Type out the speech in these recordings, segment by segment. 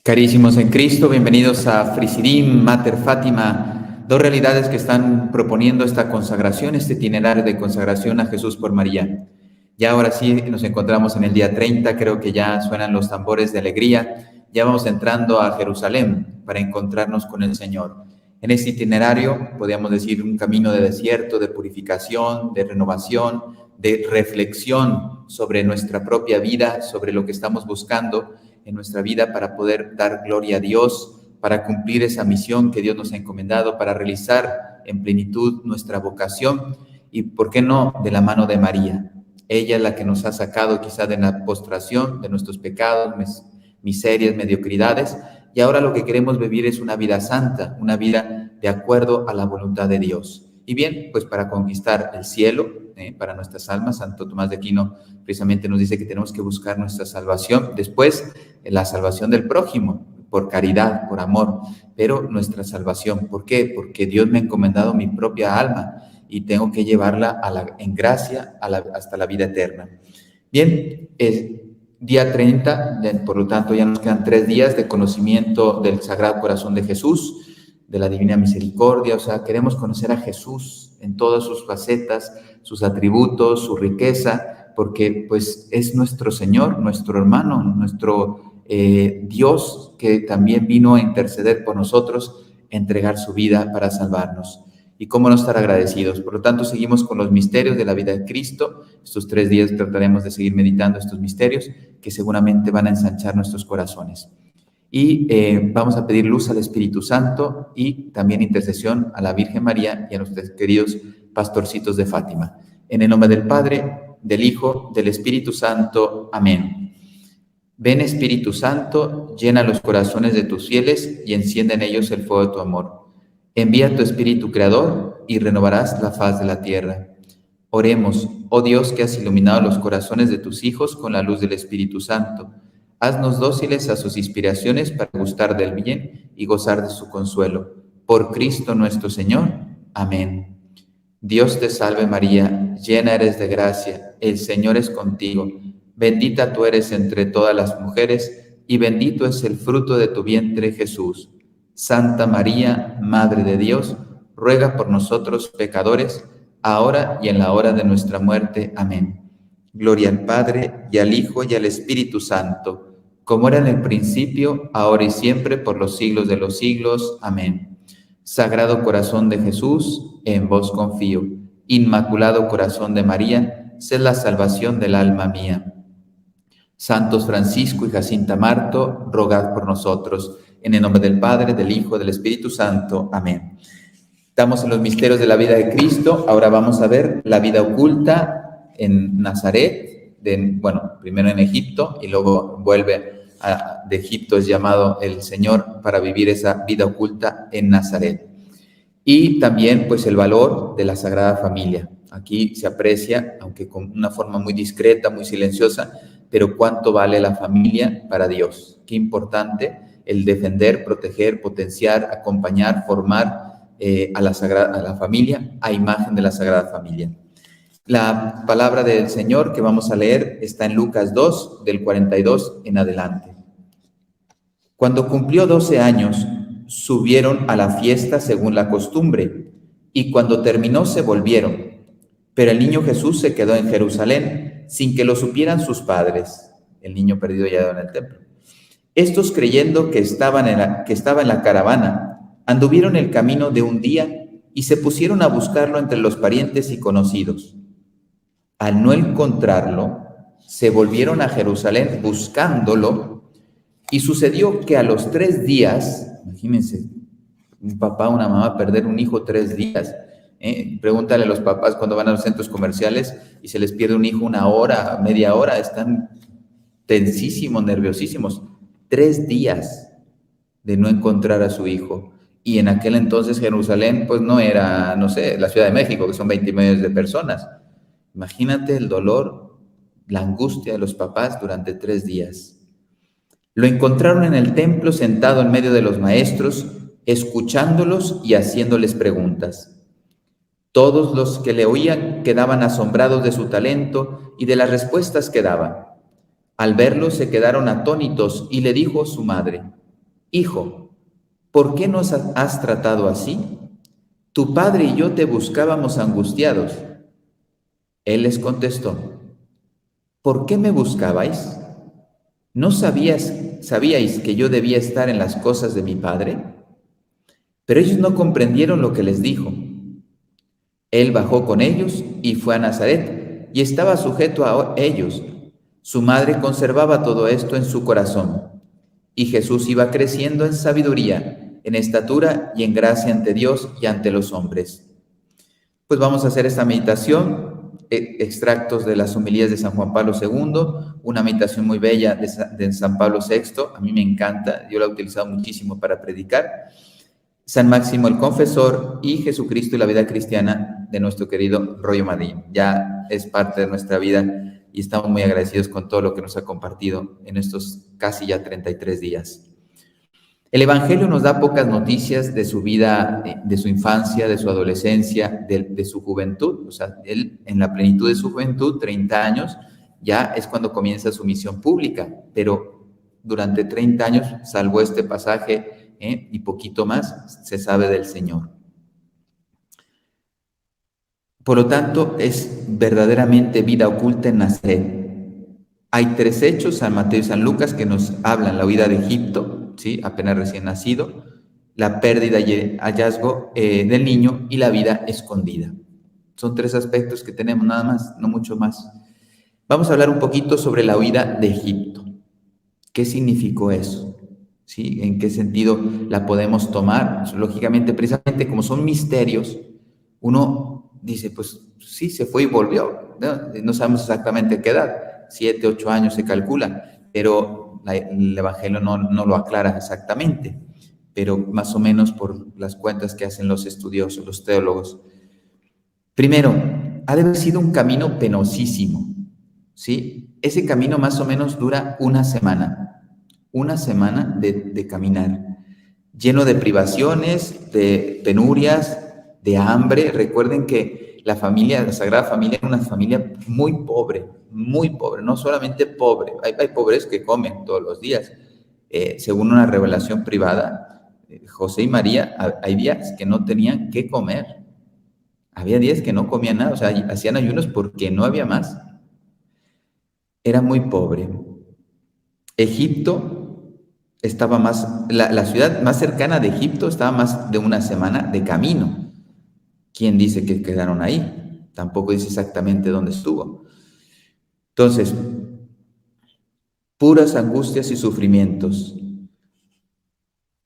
Carísimos en Cristo, bienvenidos a Frisidim, Mater Fátima, dos realidades que están proponiendo esta consagración, este itinerario de consagración a Jesús por María. Ya ahora sí nos encontramos en el día 30, creo que ya suenan los tambores de alegría, ya vamos entrando a Jerusalén para encontrarnos con el Señor. En este itinerario, podríamos decir, un camino de desierto, de purificación, de renovación, de reflexión sobre nuestra propia vida, sobre lo que estamos buscando en nuestra vida para poder dar gloria a Dios, para cumplir esa misión que Dios nos ha encomendado, para realizar en plenitud nuestra vocación y, ¿por qué no?, de la mano de María. Ella es la que nos ha sacado quizá de la postración, de nuestros pecados, miserias, mediocridades, y ahora lo que queremos vivir es una vida santa, una vida de acuerdo a la voluntad de Dios. Y bien, pues para conquistar el cielo, para nuestras almas, Santo Tomás de Aquino precisamente nos dice que tenemos que buscar nuestra salvación, después la salvación del prójimo, por caridad, por amor, pero nuestra salvación, ¿por qué? Porque Dios me ha encomendado mi propia alma y tengo que llevarla en gracia hasta la vida eterna. Bien, día 30, por lo tanto ya nos quedan 3 días de conocimiento del Sagrado Corazón de Jesús, de la Divina Misericordia. O sea, queremos conocer a Jesús en todas sus facetas, sus atributos, su riqueza, porque pues es nuestro Señor, nuestro hermano, nuestro Dios, que también vino a interceder por nosotros, a entregar su vida para salvarnos. Y cómo no estar agradecidos. Por lo tanto, seguimos con los misterios de la vida de Cristo. Estos 3 días trataremos de seguir meditando estos misterios que seguramente van a ensanchar nuestros corazones. Y vamos a pedir luz al Espíritu Santo y también intercesión a la Virgen María y a nuestros queridos pastorcitos de Fátima. En el nombre del Padre, del Hijo, del Espíritu Santo. Amén. Ven, Espíritu Santo, llena los corazones de tus fieles y enciende en ellos el fuego de tu amor. Envía tu Espíritu Creador y renovarás la faz de la tierra. Oremos, oh Dios, que has iluminado los corazones de tus hijos con la luz del Espíritu Santo. Haznos dóciles a sus inspiraciones para gustar del bien y gozar de su consuelo. Por Cristo nuestro Señor. Amén. Dios te salve María, llena eres de gracia, el Señor es contigo. Bendita tú eres entre todas las mujeres y bendito es el fruto de tu vientre, Jesús. Santa María, Madre de Dios, ruega por nosotros pecadores, ahora y en la hora de nuestra muerte. Amén. Gloria al Padre, y al Hijo, y al Espíritu Santo, como era en el principio, ahora y siempre, por los siglos de los siglos. Amén. Sagrado Corazón de Jesús, en vos confío. Inmaculado Corazón de María, sed la salvación del alma mía. Santos Francisco y Jacinta Marto, rogad por nosotros. En el nombre del Padre, del Hijo, del Espíritu Santo. Amén. Estamos en los misterios de la vida de Cristo. Ahora vamos a ver la vida oculta en Nazaret, primero en Egipto y luego vuelve de Egipto, es llamado el Señor para vivir esa vida oculta en Nazaret. Y también pues el valor de la Sagrada Familia. Aquí se aprecia, aunque con una forma muy discreta, muy silenciosa, pero cuánto vale la familia para Dios. Qué importante el defender, proteger, potenciar, acompañar, formar a la familia, a imagen de la Sagrada Familia. La palabra del Señor que vamos a leer está en Lucas 2, del 42 en adelante. Cuando cumplió 12 años, subieron a la fiesta según la costumbre, y cuando terminó se volvieron. Pero el niño Jesús se quedó en Jerusalén, sin que lo supieran sus padres. El niño perdido ya en el templo. Estos, creyendo que estaba en la caravana, anduvieron el camino de un día y se pusieron a buscarlo entre los parientes y conocidos. Al no encontrarlo, se volvieron a Jerusalén buscándolo, y sucedió que a los 3 días, imagínense, un papá, una mamá perder un hijo 3 días. Pregúntale a los papás cuando van a los centros comerciales y se les pierde un hijo 1 hora, media hora, están tensísimos, nerviosísimos. 3 días de no encontrar a su hijo. Y en aquel entonces Jerusalén, pues no era, no sé, la Ciudad de México, que son 20 millones de personas. Imagínate el dolor, la angustia de los papás durante 3 días. Lo encontraron en el templo sentado en medio de los maestros, escuchándolos y haciéndoles preguntas. Todos los que le oían quedaban asombrados de su talento y de las respuestas que daba. Al verlo se quedaron atónitos y le dijo su madre: Hijo, ¿por qué nos has tratado así? Tu padre y yo te buscábamos angustiados. Él les contestó, ¿por qué me buscabais? ¿No sabíais que yo debía estar en las cosas de mi padre? Pero ellos no comprendieron lo que les dijo. Él bajó con ellos y fue a Nazaret, y estaba sujeto a ellos. Su madre conservaba todo esto en su corazón. Y Jesús iba creciendo en sabiduría, en estatura y en gracia ante Dios y ante los hombres. Pues vamos a hacer esta meditación, extractos de las homilías de San Juan Pablo II, una meditación muy bella de San Pablo VI, a mí me encanta, yo la he utilizado muchísimo para predicar. San Máximo el Confesor y Jesucristo y la vida cristiana de nuestro querido Rollo Madrid. Ya es parte de nuestra vida y estamos muy agradecidos con todo lo que nos ha compartido en estos casi ya 33 días. El Evangelio nos da pocas noticias de su vida, de su infancia, de su adolescencia, de su juventud. O sea, él en la plenitud de su juventud, 30 años, ya es cuando comienza su misión pública, pero durante 30 años, salvo este pasaje, y poquito más, se sabe del Señor. Por lo tanto, es verdaderamente vida oculta en Nazaret. Hay 3 hechos, San Mateo y San Lucas, que nos hablan la huida de Egipto, ¿sí? Apenas recién nacido, la pérdida y hallazgo del niño y la vida escondida. Son 3 aspectos que tenemos nada más, no mucho más. Vamos a hablar un poquito sobre la huida de Egipto. ¿Qué significó eso? ¿Sí? ¿En qué sentido la podemos tomar? Lógicamente, precisamente como son misterios, uno dice, pues sí, se fue y volvió. No sabemos exactamente qué edad, 7, 8 años se calcula, pero el Evangelio no lo aclara exactamente, pero más o menos por las cuentas que hacen los estudiosos, los teólogos. Primero, ha de haber sido un camino penosísimo, ¿sí? Ese camino más o menos dura una semana de caminar, lleno de privaciones, de penurias, de hambre. Recuerden que la Sagrada Familia era una familia muy pobre, no solamente pobre, hay pobres que comen todos los días. Según una revelación privada, José y María, hay días que no tenían qué comer, había días que no comían nada, o sea, hacían ayunos porque no había más. Era muy pobre. Egipto estaba la ciudad más cercana de Egipto estaba más de una semana de camino. ¿Quién dice que quedaron ahí? Tampoco dice exactamente dónde estuvo. Entonces, puras angustias y sufrimientos.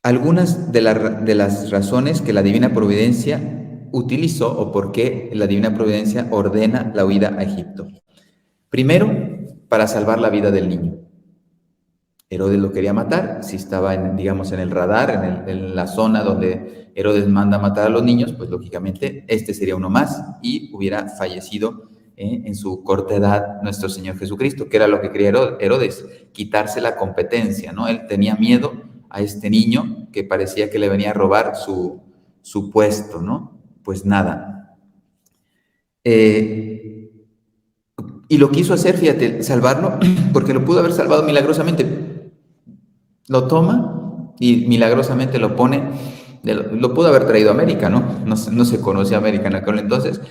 Algunas de las razones que la Divina Providencia utilizó o por qué la Divina Providencia ordena la huida a Egipto. Primero, para salvar la vida del niño. Herodes lo quería matar, si estaba en el radar, en la zona donde Herodes manda matar a los niños, pues lógicamente este sería uno más y hubiera fallecido en su corta edad nuestro Señor Jesucristo, que era lo que quería Herodes, quitarse la competencia, ¿no? Él tenía miedo a este niño que parecía que le venía a robar su puesto, ¿no? Pues nada. Y lo quiso hacer, fíjate, salvarlo, porque lo pudo haber salvado milagrosamente. Lo toma y milagrosamente lo pone, lo pudo haber traído a América, ¿no? No se conoce a América en aquel entonces,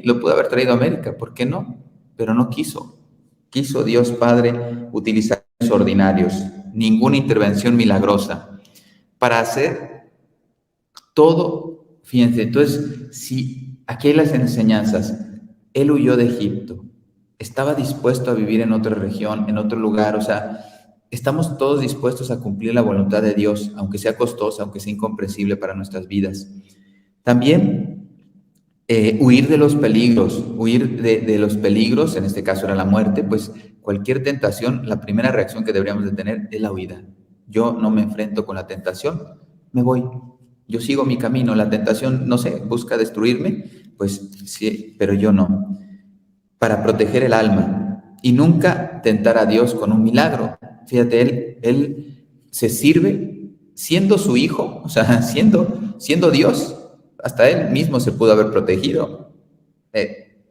lo pudo haber traído a América, ¿por qué no? Pero no quiso. Quiso Dios Padre utilizar los ordinarios, ninguna intervención milagrosa, para hacer todo, fíjense. Entonces, si aquí hay las enseñanzas, él huyó de Egipto, estaba dispuesto a vivir en otra región, en otro lugar, o sea, estamos todos dispuestos a cumplir la voluntad de Dios, aunque sea costosa, aunque sea incomprensible para nuestras vidas. También huir de los peligros, en este caso era la muerte, pues cualquier tentación, la primera reacción que deberíamos de tener es la huida. Yo no me enfrento con la tentación, me voy, yo sigo mi camino, la tentación, no sé, busca destruirme, pues sí, pero yo no. Para proteger el alma y nunca tentar a Dios con un milagro. Fíjate, él se sirve siendo su hijo, o sea, siendo Dios, hasta él mismo se pudo haber protegido.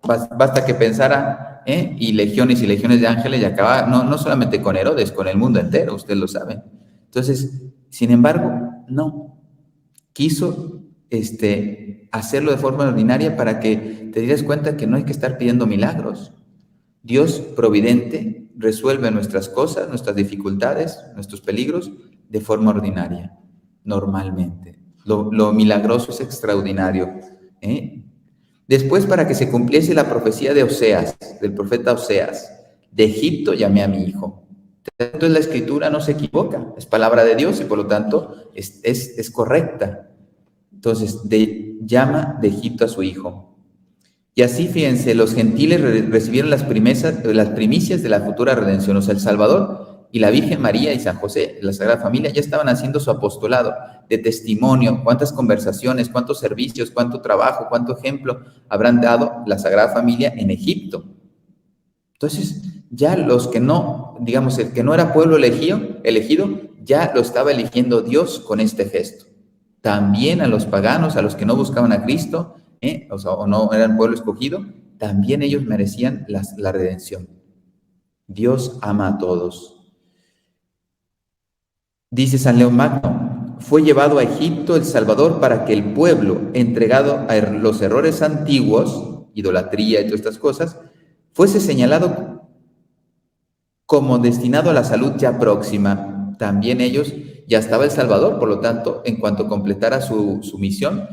Basta que pensara, y legiones de ángeles, y acababa, no solamente con Herodes, con el mundo entero, ustedes lo saben. Entonces, Sin embargo, no. Quiso hacerlo de forma ordinaria para que te dieras cuenta que no hay que estar pidiendo milagros. Dios providente resuelve nuestras cosas, nuestras dificultades, nuestros peligros de forma ordinaria, normalmente. Lo milagroso es extraordinario. Después, para que se cumpliese la profecía de Oseas, del profeta Oseas, de Egipto llamé a mi hijo. Entonces la escritura no se equivoca, es palabra de Dios y por lo tanto es correcta. Entonces, llama de Egipto a su hijo. Y así, fíjense, los gentiles recibieron las primicias de la futura redención. O sea, el Salvador y la Virgen María y San José, la Sagrada Familia, ya estaban haciendo su apostolado de testimonio. Cuántas conversaciones, cuántos servicios, cuánto trabajo, cuánto ejemplo habrán dado la Sagrada Familia en Egipto. Entonces, ya los que no, digamos, el que no era pueblo elegido, ya lo estaba eligiendo Dios con este gesto. También a los paganos, a los que no buscaban a Cristo, o no eran pueblo escogido, también ellos merecían la redención. Dios ama a todos. Dice San León Magno, fue llevado a Egipto el Salvador para que el pueblo, entregado a los errores antiguos, idolatría y todas estas cosas, fuese señalado como destinado a la salud ya próxima. También ellos, ya estaba el Salvador, por lo tanto, en cuanto completara su misión,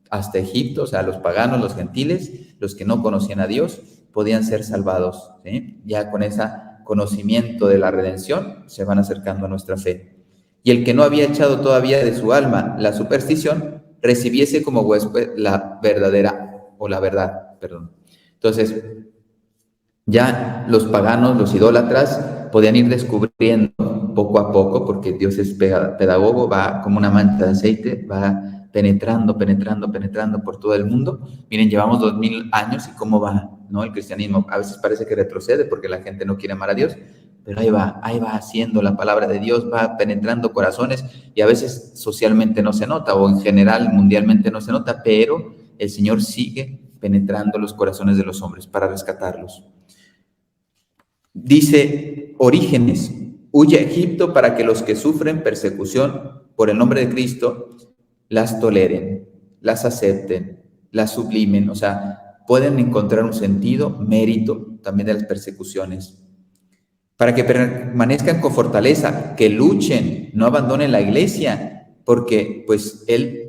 hasta Egipto, o sea, los paganos, los gentiles, los que no conocían a Dios, podían ser salvados, ¿sí? Ya con ese conocimiento de la redención, se van acercando a nuestra fe. Y el que no había echado todavía de su alma la superstición, recibiese como huésped la verdad. Entonces, ya los paganos, los idólatras, podían ir descubriendo poco a poco, porque Dios es pedagogo, va como una manta de aceite, va penetrando por todo el mundo. Miren, llevamos 2000 años y cómo va, ¿no? El cristianismo a veces parece que retrocede porque la gente no quiere amar a Dios, pero ahí va haciendo la palabra de Dios, va penetrando corazones y a veces socialmente no se nota o en general mundialmente no se nota, pero el Señor sigue penetrando los corazones de los hombres para rescatarlos. Dice Orígenes, huye a Egipto para que los que sufren persecución por el nombre de Cristo las toleren, las acepten, las sublimen, o sea, pueden encontrar un sentido, mérito también de las persecuciones. Para que permanezcan con fortaleza, que luchen, no abandonen la iglesia, porque pues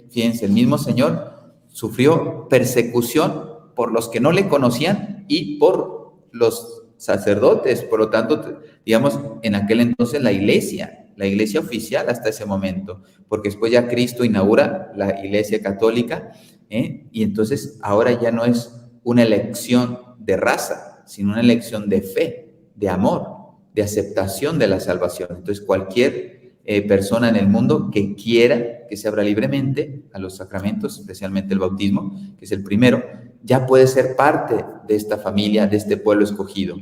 fíjense, el mismo Señor sufrió persecución por los que no le conocían y por los sacerdotes, por lo tanto, digamos, en aquel entonces la iglesia oficial hasta ese momento, porque después ya Cristo inaugura la iglesia católica, y entonces ahora ya no es una elección de raza, sino una elección de fe, de amor, de aceptación de la salvación. Entonces cualquier persona en el mundo que quiera que se abra libremente a los sacramentos, especialmente el bautismo, que es el primero, ya puede ser parte de esta familia, de este pueblo escogido.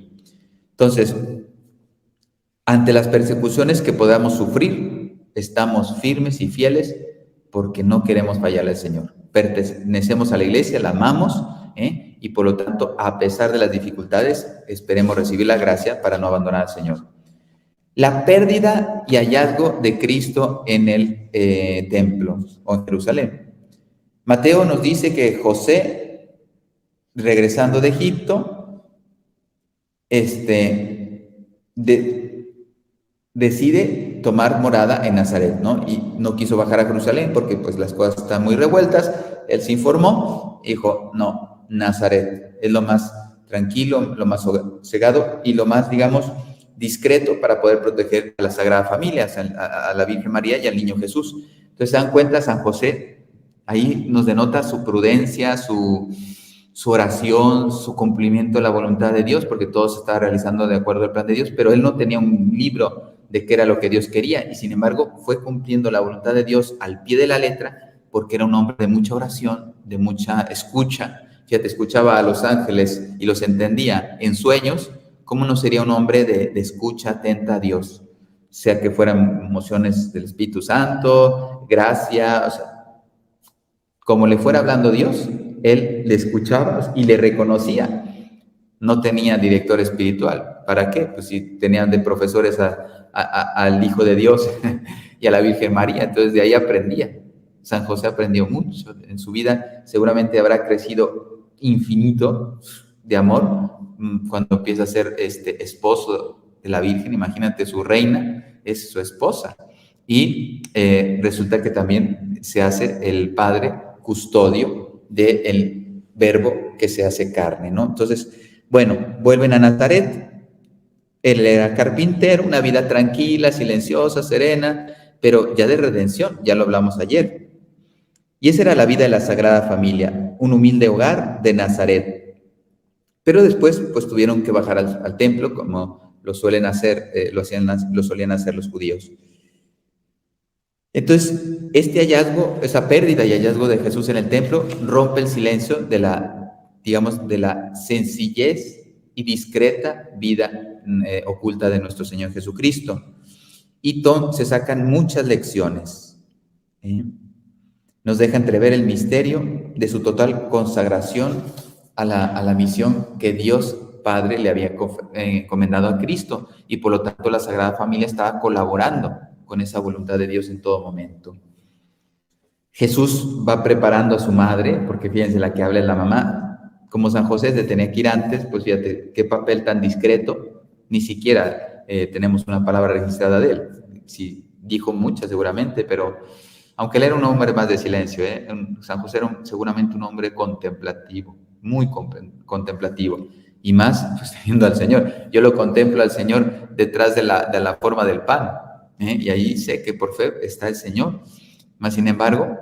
Entonces, ante las persecuciones que podamos sufrir, estamos firmes y fieles porque no queremos fallarle al Señor. Pertenecemos a la iglesia, la amamos, y por lo tanto, a pesar de las dificultades, esperemos recibir la gracia para no abandonar al Señor. La pérdida y hallazgo de Cristo en el templo o en Jerusalén. Mateo nos dice que José, regresando de Egipto, decide tomar morada en Nazaret, ¿no? Y no quiso bajar a Jerusalén porque pues las cosas están muy revueltas. Él se informó y dijo, no, Nazaret es lo más tranquilo, lo más sosegado y lo más, digamos, discreto para poder proteger a la Sagrada Familia, a la Virgen María y al Niño Jesús. Entonces se dan cuenta, San José ahí nos denota su prudencia, su oración, su cumplimiento de la voluntad de Dios, porque todo se estaba realizando de acuerdo al plan de Dios, pero él no tenía un libro de qué era lo que Dios quería, y sin embargo fue cumpliendo la voluntad de Dios al pie de la letra, porque era un hombre de mucha oración, de mucha escucha. Fíjate, escuchaba a los ángeles y los entendía en sueños. ¿Cómo no sería un hombre de escucha atenta a Dios? Sea que fueran emociones del Espíritu Santo, gracia, o sea, como le fuera hablando Dios, él le escuchaba y le reconocía. No tenía director espiritual. ¿Para qué? Pues si tenían de profesores al Hijo de Dios, y a la Virgen María. Entonces de ahí aprendía. San José aprendió mucho en su vida, seguramente habrá crecido infinito de amor cuando empieza a ser esposo de la Virgen. Imagínate, su reina es su esposa. Y resulta que también se hace el padre custodio del verbo que se hace carne, ¿no? Entonces, bueno, vuelven a Nazaret. Él era carpintero, una vida tranquila, silenciosa, serena, pero ya de redención, ya lo hablamos ayer. Y esa era la vida de la Sagrada Familia, un humilde hogar de Nazaret. Pero después, pues tuvieron que bajar al templo, como lo suelen hacer, lo solían hacer los judíos. Entonces, este hallazgo, esa pérdida y hallazgo de Jesús en el templo, rompe el silencio de la sencillez y discreta vida oculta de nuestro Señor Jesucristo. Y se sacan muchas lecciones. Nos deja entrever el misterio de su total consagración a la misión que Dios Padre le había encomendado a Cristo, y por lo tanto la Sagrada Familia estaba colaborando con esa voluntad de Dios en todo momento. Jesús va preparando a su madre, porque fíjense, la que habla es la mamá. Como San José se tenía que ir antes, pues fíjate qué papel tan discreto, ni siquiera tenemos una palabra registrada de él. Sí, dijo muchas seguramente, pero aunque él era un hombre más de silencio, San José era seguramente un hombre contemplativo, muy contemplativo, y más pues, teniendo al Señor. Yo lo contemplo al Señor detrás de la forma del pan, y ahí sé que por fe está el Señor. Mas sin embargo,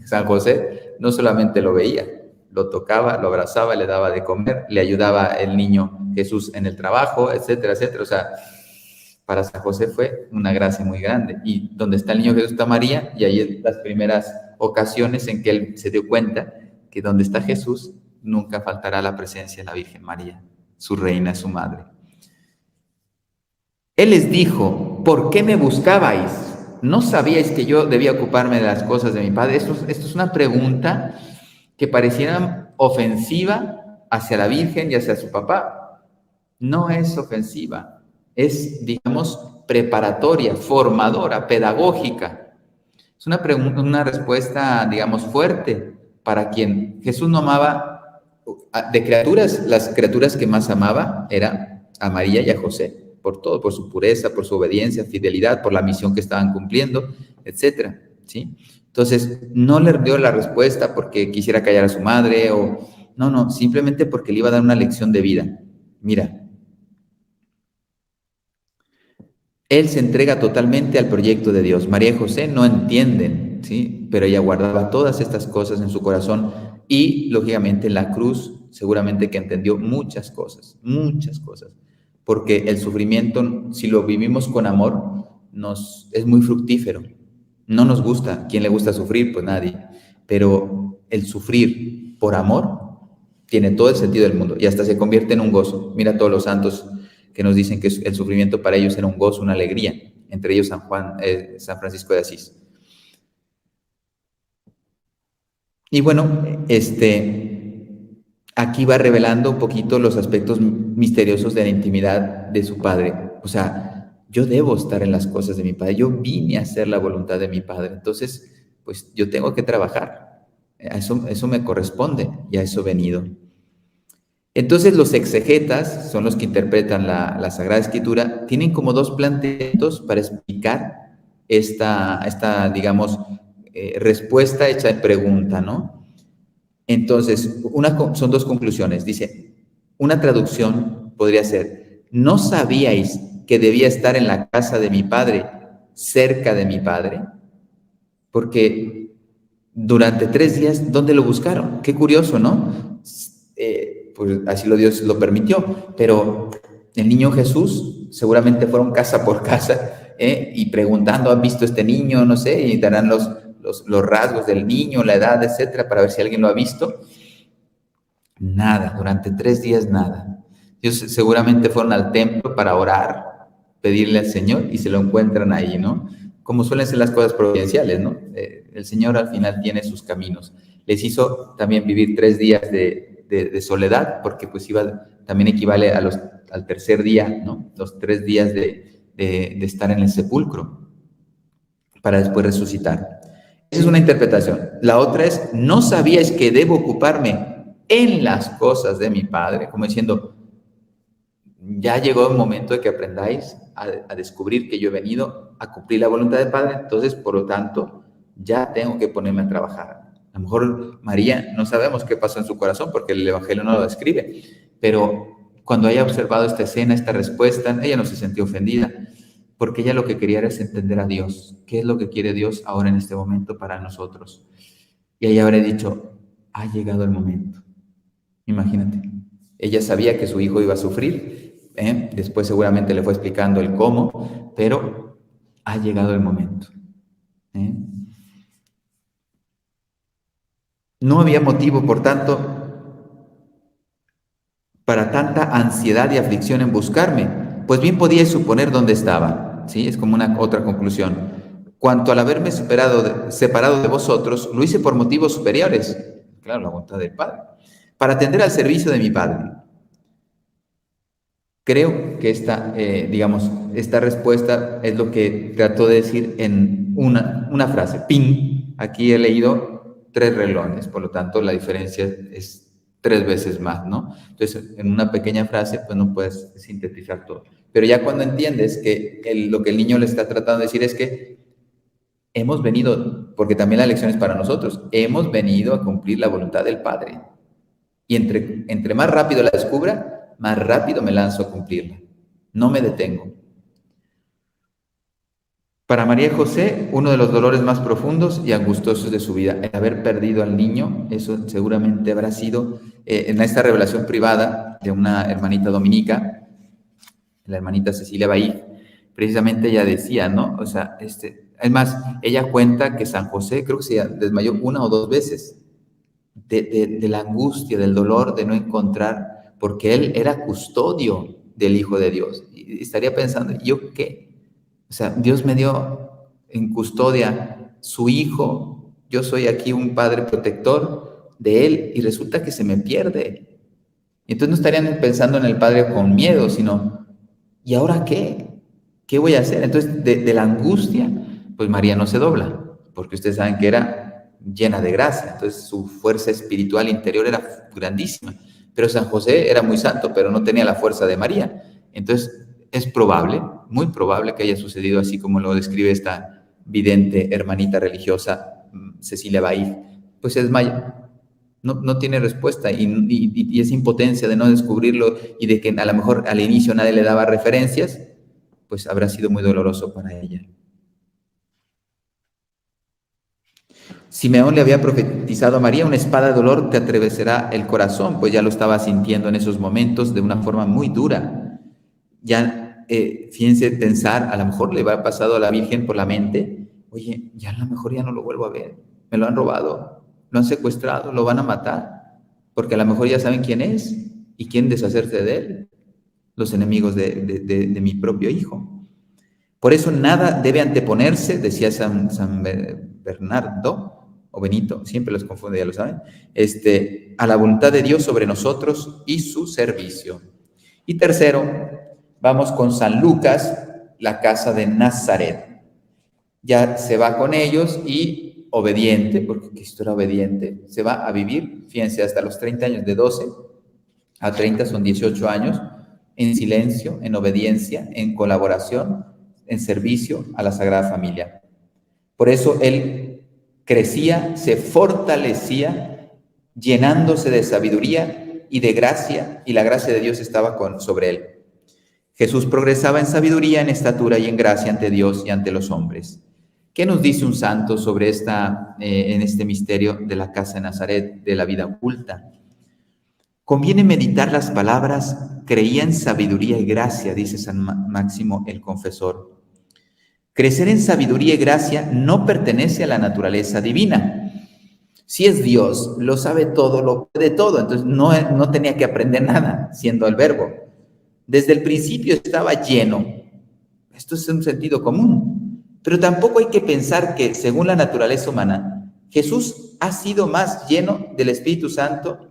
San José no solamente lo veía, lo tocaba, lo abrazaba, le daba de comer, le ayudaba el niño Jesús en el trabajo, etcétera, etcétera. O sea, para San José fue una gracia muy grande. Y donde está el niño Jesús está María, y ahí es las primeras ocasiones en que él se dio cuenta que donde está Jesús nunca faltará la presencia de la Virgen María, su reina, su madre. Él les dijo: ¿por qué me buscabais? ¿No sabíais que yo debía ocuparme de las cosas de mi Padre? Esto es una pregunta que pareciera ofensiva hacia la Virgen y hacia su papá. No es ofensiva, es, digamos, preparatoria, formadora, pedagógica. Es una respuesta, digamos, fuerte para quien Jesús no amaba. De criaturas, las criaturas que más amaba eran a María y a José, por todo, por su pureza, por su obediencia, fidelidad, por la misión que estaban cumpliendo, etcétera, ¿sí? Entonces, no le dio la respuesta porque quisiera callar a su madre, no, simplemente porque le iba a dar una lección de vida. Mira, él se entrega totalmente al proyecto de Dios. María y José no entienden, ¿sí? Pero ella guardaba todas estas cosas en su corazón, y, lógicamente, en la cruz seguramente que entendió muchas cosas, porque el sufrimiento, si lo vivimos con amor, es muy fructífero. No nos gusta. ¿Quién le gusta sufrir? Pues nadie. Pero el sufrir por amor tiene todo el sentido del mundo, y hasta se convierte en un gozo. Mira todos los santos que nos dicen que el sufrimiento para ellos era un gozo, una alegría, entre ellos San Francisco de Asís. Y bueno, aquí va revelando un poquito los aspectos misteriosos de la intimidad de su Padre. O sea, yo debo estar en las cosas de mi Padre, yo vine a hacer la voluntad de mi Padre, entonces, pues yo tengo que trabajar, eso me corresponde, y a eso he venido. Entonces los exegetas, son los que interpretan la Sagrada Escritura, tienen como dos planteamientos para explicar esta digamos, respuesta hecha en pregunta, ¿no? Entonces, son dos conclusiones. Dice, una traducción podría ser: ¿no sabíais que debía estar en la casa de mi Padre, cerca de mi Padre? Porque durante 3 días, ¿dónde lo buscaron? Qué curioso, ¿no? Pues así Dios lo permitió, pero el niño Jesús seguramente fueron casa por casa, y preguntando: ¿han visto este niño? No sé, y darán los rasgos del niño, la edad, etcétera, para ver si alguien lo ha visto. Nada, durante 3 días nada. Ellos seguramente fueron al templo para orar, pedirle al Señor, y se lo encuentran ahí, ¿no? Como suelen ser las cosas providenciales, ¿no? El Señor al final tiene sus caminos. Les hizo también vivir 3 días de soledad, porque pues también equivale al tercer día, ¿no? Los 3 días de estar en el sepulcro. para después resucitar. Esa es una interpretación. La otra es, no sabíais que debo ocuparme en las cosas de mi Padre, como diciendo, ya llegó el momento de que aprendáis a descubrir que yo he venido a cumplir la voluntad del Padre, entonces, por lo tanto, ya tengo que ponerme a trabajar. A lo mejor María, no sabemos qué pasó en su corazón porque el Evangelio no lo describe, pero cuando haya observado esta escena, esta respuesta, ella no se sintió ofendida, porque ella lo que quería era entender a Dios. ¿Qué es lo que quiere Dios ahora en este momento para nosotros? Y ella habría dicho, ha llegado el momento. Imagínate. Ella sabía que su hijo iba a sufrir, después seguramente le fue explicando el cómo, pero ha llegado el momento. No había motivo, por tanto, para tanta ansiedad y aflicción en buscarme, pues bien podíais suponer dónde estaba. ¿Sí? Es como una otra conclusión. Cuanto al haberme separado de vosotros, lo hice por motivos superiores, claro, la voluntad del Padre, para atender al servicio de mi Padre. Creo que esta respuesta es lo que trató de decir en una frase. ¡Ping! Aquí he leído 3 renglones, por lo tanto la diferencia es 3 veces más, ¿no? Entonces, en una pequeña frase, pues no puedes sintetizar todo. Pero ya cuando entiendes que lo que el niño le está tratando de decir es que hemos venido, porque también la lección es para nosotros, hemos venido a cumplir la voluntad del Padre. Y entre más rápido la descubra, más rápido me lanzo a cumplirla. No me detengo. Para María y José, uno de los dolores más profundos y angustiosos de su vida, el haber perdido al niño, eso seguramente habrá sido en esta revelación privada de una hermanita dominica, la hermanita Cecilia Baí, precisamente ella decía, ¿no? O sea, es más, ella cuenta que San José creo que se desmayó 1 o 2 veces de la angustia, del dolor de no encontrar, porque él era custodio del Hijo de Dios. Y estaría pensando, ¿yo qué? O sea, Dios me dio en custodia su hijo, yo soy aquí un padre protector de él y resulta que se me pierde. Entonces no estarían pensando en el padre con miedo, sino, ¿y ahora qué? ¿Qué voy a hacer? Entonces, de la angustia, pues María no se dobla, porque ustedes saben que era llena de gracia, entonces su fuerza espiritual interior era grandísima. Pero San José era muy santo, pero no tenía la fuerza de María. Entonces, es probable, muy probable que haya sucedido así como lo describe esta vidente hermanita religiosa Cecilia Baí, pues se desmaya. No tiene respuesta y esa impotencia de no descubrirlo y de que a lo mejor al inicio nadie le daba referencias, pues habrá sido muy doloroso para ella. Simeón le había profetizado a María, una espada de dolor te atravesará el corazón, pues ya lo estaba sintiendo en esos momentos de una forma muy dura. Ya, fíjense pensar, a lo mejor le va pasado a la Virgen por la mente, oye, ya a lo mejor ya no lo vuelvo a ver, me lo han robado, lo han secuestrado, lo van a matar, porque a lo mejor ya saben quién es y quieren deshacerse de él, los enemigos de mi propio hijo. Por eso nada debe anteponerse, decía San Bernardo, o Benito, siempre los confundo, ya lo saben, a la voluntad de Dios sobre nosotros y su servicio. Y tercero, vamos con San Lucas, la casa de Nazaret. Ya se va con ellos y obediente, porque Cristo era obediente, se va a vivir, fíjense, hasta los 30 años, de 12 a 30 son 18 años, en silencio, en obediencia, en colaboración, en servicio a la Sagrada Familia. Por eso él crecía, se fortalecía, llenándose de sabiduría y de gracia, y la gracia de Dios estaba sobre él. Jesús progresaba en sabiduría, en estatura y en gracia ante Dios y ante los hombres. ¿Qué nos dice un santo sobre en este misterio de la casa de Nazaret, de la vida oculta? Conviene meditar las palabras, creía en sabiduría y gracia, dice San Máximo el Confesor. Crecer en sabiduría y gracia no pertenece a la naturaleza divina. Si es Dios, lo sabe todo, lo puede todo, entonces no tenía que aprender nada, siendo el Verbo. Desde el principio estaba lleno. Esto es un sentido común. Pero tampoco hay que pensar que, según la naturaleza humana, Jesús ha sido más lleno del Espíritu Santo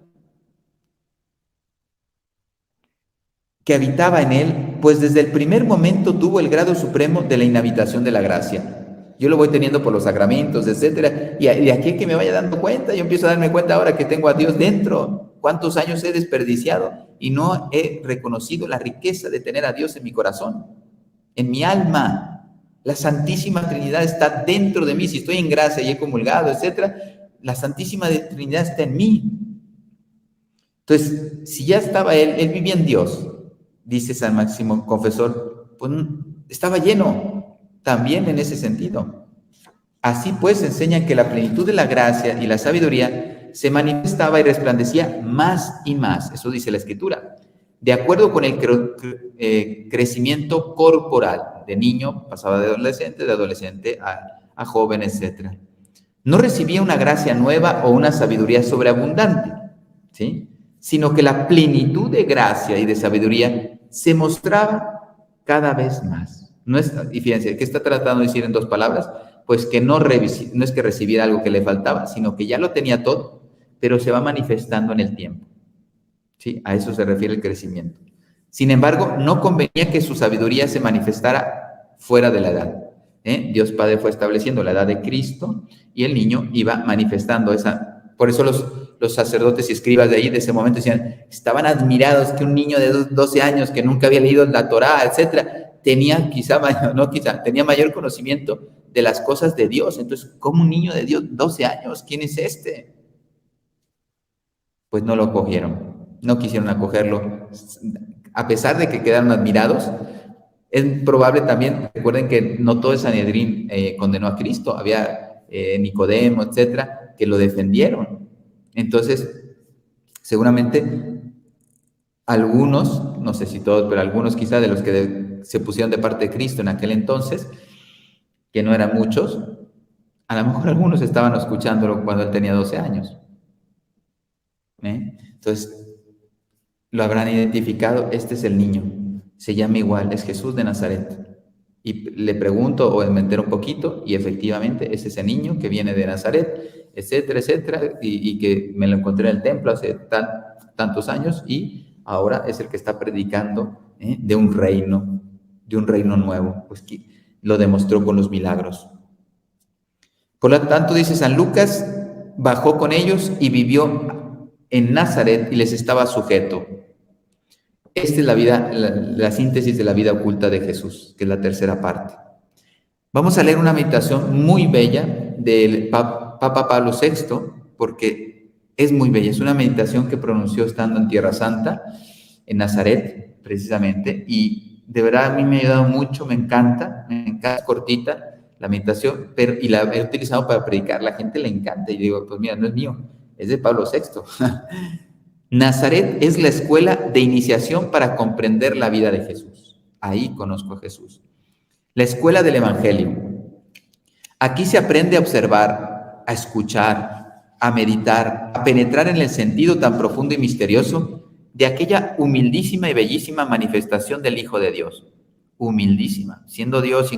que habitaba en él, pues desde el primer momento tuvo el grado supremo de la inhabitación de la gracia. Yo lo voy teniendo por los sacramentos, etcétera. Y de aquí que me vaya dando cuenta, yo empiezo a darme cuenta ahora que tengo a Dios dentro. ¿Cuántos años he desperdiciado y no he reconocido la riqueza de tener a Dios en mi corazón, en mi alma? La Santísima Trinidad está dentro de mí. Si estoy en gracia y he comulgado, etcétera, la Santísima Trinidad está en mí. Entonces, si ya estaba él vivía en Dios, dice San Máximo Confesor, pues estaba lleno también en ese sentido. Así pues, enseñan que la plenitud de la gracia y la sabiduría se manifestaba y resplandecía más y más, eso dice la Escritura, de acuerdo con el crecimiento corporal. De niño pasaba de adolescente a joven, etc. No recibía una gracia nueva o una sabiduría sobreabundante, ¿sí?, sino que la plenitud de gracia y de sabiduría se mostraba cada vez más. Y fíjense, ¿qué está tratando de decir en 2 palabras? Pues que no es que recibiera algo que le faltaba, sino que ya lo tenía todo, pero se va manifestando en el tiempo. ¿Sí? A eso se refiere el crecimiento. Sin embargo, no convenía que su sabiduría se manifestara fuera de la edad. Dios Padre fue estableciendo la edad de Cristo y el niño iba manifestando esa. Por eso los sacerdotes y escribas de ahí, de ese momento, decían, estaban admirados que un niño de 12 años que nunca había leído la Torá, etcétera, tenía tenía mayor conocimiento de las cosas de Dios. Entonces, ¿cómo un niño de Dios, 12 años? ¿Quién es este? Pues no lo cogieron, no quisieron acogerlo, a pesar de que quedaron admirados. Es probable también, recuerden que no todo el Sanedrín condenó a Cristo, había Nicodemo, etcétera, que lo defendieron. Entonces, seguramente algunos, no sé si todos, pero algunos quizá de los que se pusieron de parte de Cristo en aquel entonces, que no eran muchos, a lo mejor algunos estaban escuchándolo cuando él tenía 12 años. Entonces, lo habrán identificado, este es el niño, se llama igual, es Jesús de Nazaret. Y le pregunto o me entero un poquito y efectivamente es ese niño que viene de Nazaret, etcétera, etcétera, y que me lo encontré en el templo hace tantos años y ahora es el que está predicando de un reino nuevo, pues que lo demostró con los milagros. Por lo tanto, dice San Lucas, bajó con ellos y vivió en Nazaret y les estaba sujeto. Esta es la síntesis de la vida oculta de Jesús, que es la tercera parte. Vamos a leer una meditación muy bella del Papa Pablo VI, porque es muy bella. Es una meditación que pronunció estando en Tierra Santa, en Nazaret, precisamente, y de verdad a mí me ha ayudado mucho, me encanta, es cortita la meditación, y la he utilizado para predicar. La gente le encanta, y digo, pues mira, no es mío, es de Pablo VI. Nazaret es la escuela de iniciación para comprender la vida de Jesús. Ahí conozco a Jesús. La escuela del Evangelio. Aquí se aprende a observar, a escuchar, a meditar, a penetrar en el sentido tan profundo y misterioso de aquella humildísima y bellísima manifestación del Hijo de Dios. Humildísima, siendo Dios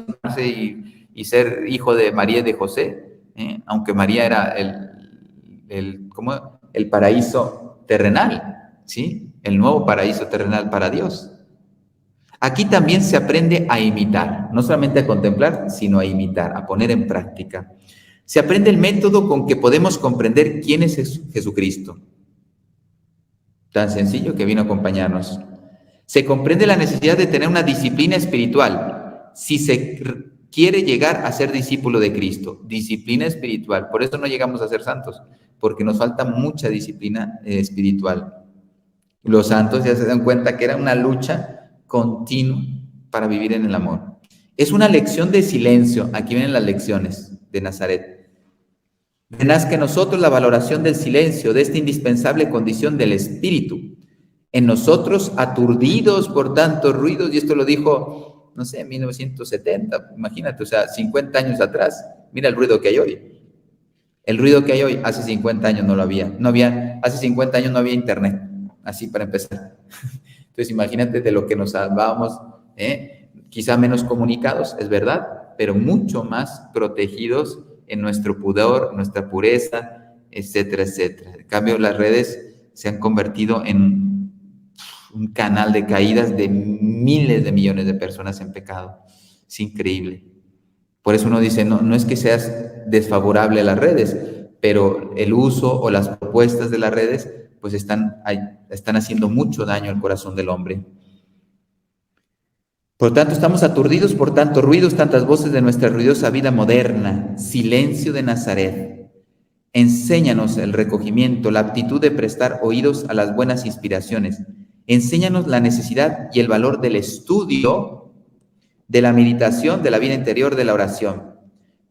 y ser hijo de María y de José, aunque María era el paraíso terrenal, ¿sí? El nuevo paraíso terrenal para Dios. Aquí también se aprende a imitar, no solamente a contemplar, sino a imitar, a poner en práctica. Se aprende el método con que podemos comprender quién es Jesucristo. Tan sencillo que vino a acompañarnos. Se comprende la necesidad de tener una disciplina espiritual si se quiere llegar a ser discípulo de Cristo. Disciplina espiritual. Por eso no llegamos a ser santos, porque nos falta mucha disciplina espiritual. Los santos ya se dan cuenta que era una lucha continua para vivir en el amor. Es una lección de silencio. Aquí vienen las lecciones de Nazaret. Nazca en nosotros la valoración del silencio, de esta indispensable condición del espíritu. En nosotros, aturdidos por tantos ruidos, y esto lo dijo, no sé, en 1970, imagínate, o sea, 50 años atrás. Mira el ruido que hay hoy. El ruido que hay hoy, hace 50 años no lo había. Hace 50 años no había internet, así para empezar. Entonces, imagínate de lo que nos salvábamos, quizá menos comunicados, es verdad, pero mucho más protegidos en nuestro pudor, nuestra pureza, etcétera, etcétera. En cambio, las redes se han convertido en un canal de caídas de miles de millones de personas en pecado. Es increíble. Por eso uno dice, no, no es que seas desfavorable a las redes, pero el uso o las propuestas de las redes pues están haciendo mucho daño al corazón del hombre. Por lo tanto, estamos aturdidos por tantos ruidos, tantas voces de nuestra ruidosa vida moderna. Silencio de Nazaret. Enséñanos el recogimiento, la aptitud de prestar oídos a las buenas inspiraciones. Enséñanos la necesidad y el valor del estudio, de la meditación, de la vida interior, de la oración.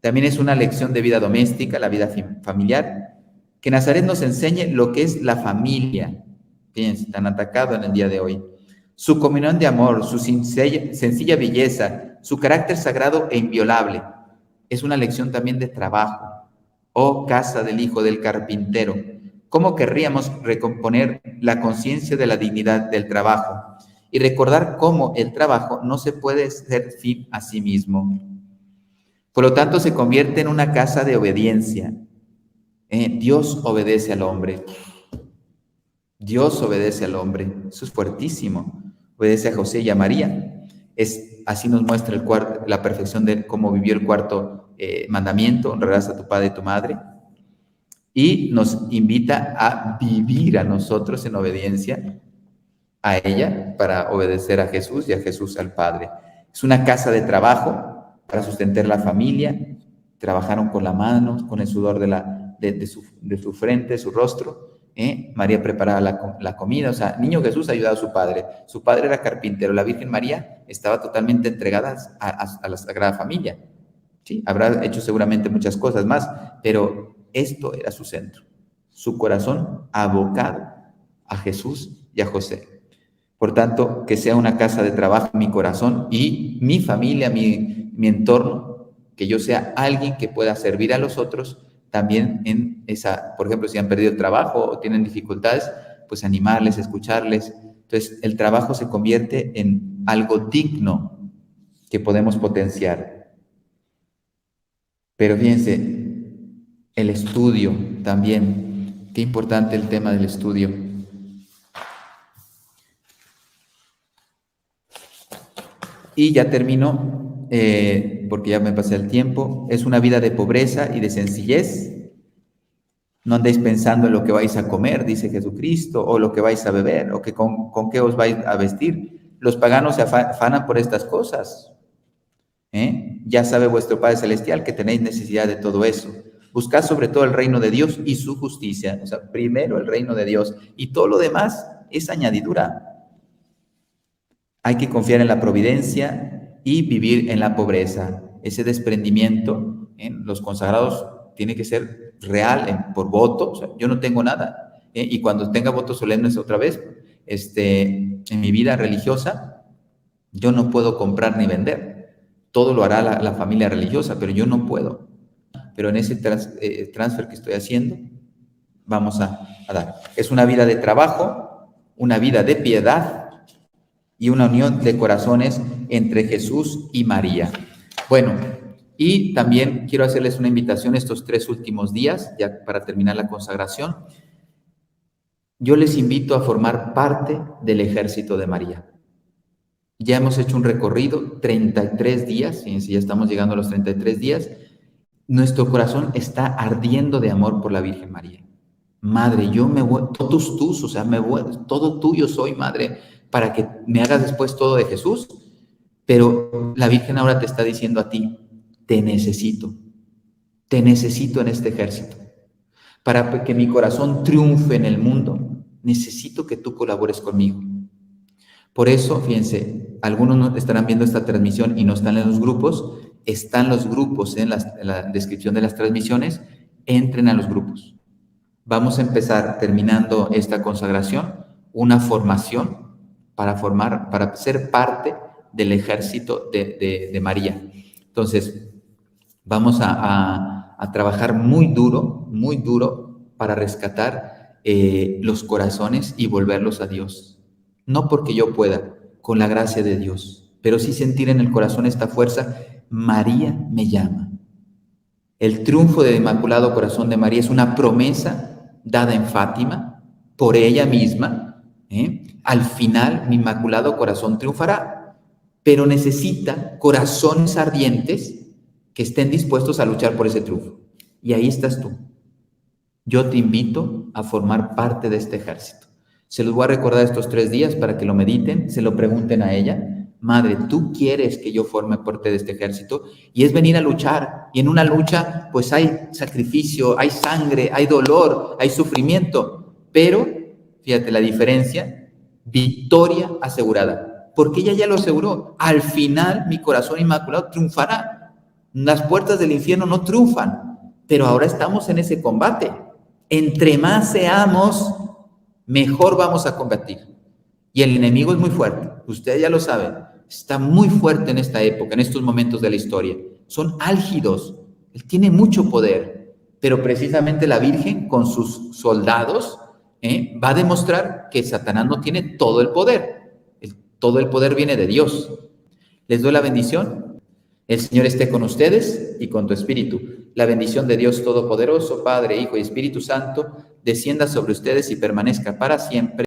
También es una lección de vida doméstica, la vida familiar. Que Nazaret nos enseñe lo que es la familia. Fíjense, tan atacado en el día de hoy. Su comunión de amor, su sencilla belleza, su carácter sagrado e inviolable. Es una lección también de trabajo. Oh casa del hijo del carpintero, ¿cómo querríamos recomponer la conciencia de la dignidad del trabajo y recordar cómo el trabajo no se puede ser fin a sí mismo? Por lo tanto, se convierte en una casa de obediencia. Dios obedece al hombre. Dios obedece al hombre. Eso es fuertísimo. Obedece a José y a María. Así nos muestra la perfección de cómo vivió el cuarto mandamiento: honrarás a tu padre y tu madre. Y nos invita a vivir a nosotros en obediencia a ella para obedecer a Jesús y a Jesús al Padre. Es una casa de trabajo para sustentar la familia. Trabajaron con la mano, con el sudor de su frente, su rostro. María preparaba la comida. O sea, niño Jesús ayudaba a su padre. Su padre era carpintero. La Virgen María estaba totalmente entregada a la Sagrada Familia. Sí, habrá hecho seguramente muchas cosas más, pero esto era su centro, su corazón abocado a Jesús y a José. Por tanto, que sea una casa de trabajo mi corazón y mi familia, mi entorno, que yo sea alguien que pueda servir a los otros también en esa, por ejemplo, si han perdido el trabajo o tienen dificultades, pues animarles, escucharles. Entonces, el trabajo se convierte en algo digno que podemos potenciar. Pero fíjense, el estudio también, qué importante el tema del estudio. Y ya termino, porque ya me pasé el tiempo. Es una vida de pobreza y de sencillez. No andéis pensando en lo que vais a comer, dice Jesucristo, o lo que vais a beber, o que con qué os vais a vestir. Los paganos se afanan por estas cosas. Ya sabe vuestro Padre Celestial que tenéis necesidad de todo eso. Buscad sobre todo el reino de Dios y su justicia. O sea, primero el reino de Dios y todo lo demás es añadidura. Hay que confiar en la providencia y vivir en la pobreza. Ese desprendimiento en los consagrados tiene que ser real, por voto. O sea, yo no tengo nada. Y cuando tenga votos solemnes otra vez, en mi vida religiosa, yo no puedo comprar ni vender. Todo lo hará la familia religiosa, pero yo no puedo. Pero en ese transfer que estoy haciendo, vamos a dar. Es una vida de trabajo, una vida de piedad y una unión de corazones entre Jesús y María. Bueno, y también quiero hacerles una invitación estos 3 últimos días, ya para terminar la consagración. Yo les invito a formar parte del ejército de María. Ya hemos hecho un recorrido, 33 días, fíjense, ya estamos llegando a los 33 días. Nuestro corazón está ardiendo de amor por la Virgen María. Madre, yo me voy, todos tus, o sea, todo tuyo soy, Madre, para que me hagas después todo de Jesús. Pero la Virgen ahora te está diciendo a ti, te necesito en este ejército. Para que mi corazón triunfe en el mundo, necesito que tú colabores conmigo. Por eso, fíjense, algunos no estarán viendo esta transmisión y no están en los grupos. Están los grupos en la descripción de las transmisiones. Entren a los grupos. Vamos a empezar, terminando esta consagración, una formación para ser parte del ejército de María. Entonces, vamos a trabajar muy duro para rescatar los corazones y volverlos a Dios. No porque yo pueda, con la gracia de Dios, pero sí sentir en el corazón esta fuerza: María me llama. El triunfo del Inmaculado Corazón de María es una promesa dada en Fátima por ella misma. Al final, mi Inmaculado Corazón triunfará, pero necesita corazones ardientes que estén dispuestos a luchar por ese triunfo. Y ahí estás tú. Yo te invito a formar parte de este ejército. Se los voy a recordar estos 3 días para que lo mediten, se lo pregunten a ella. Madre, ¿tú quieres que yo forme parte de este ejército? Y es venir a luchar. Y en una lucha, pues hay sacrificio, hay sangre, hay dolor, hay sufrimiento. Pero, fíjate la diferencia, victoria asegurada. Porque ella ya lo aseguró. Al final, mi corazón inmaculado triunfará. Las puertas del infierno no triunfan. Pero ahora estamos en ese combate. Entre más seamos, mejor vamos a combatir. Y el enemigo es muy fuerte. Ustedes ya lo saben. Está muy fuerte en esta época, en estos momentos de la historia. Son álgidos. Él tiene mucho poder. Pero precisamente la Virgen, con sus soldados, va a demostrar que Satanás no tiene todo el poder. Todo el poder viene de Dios. Les doy la bendición. El Señor esté con ustedes y con tu espíritu. La bendición de Dios Todopoderoso, Padre, Hijo y Espíritu Santo, descienda sobre ustedes y permanezca para siempre.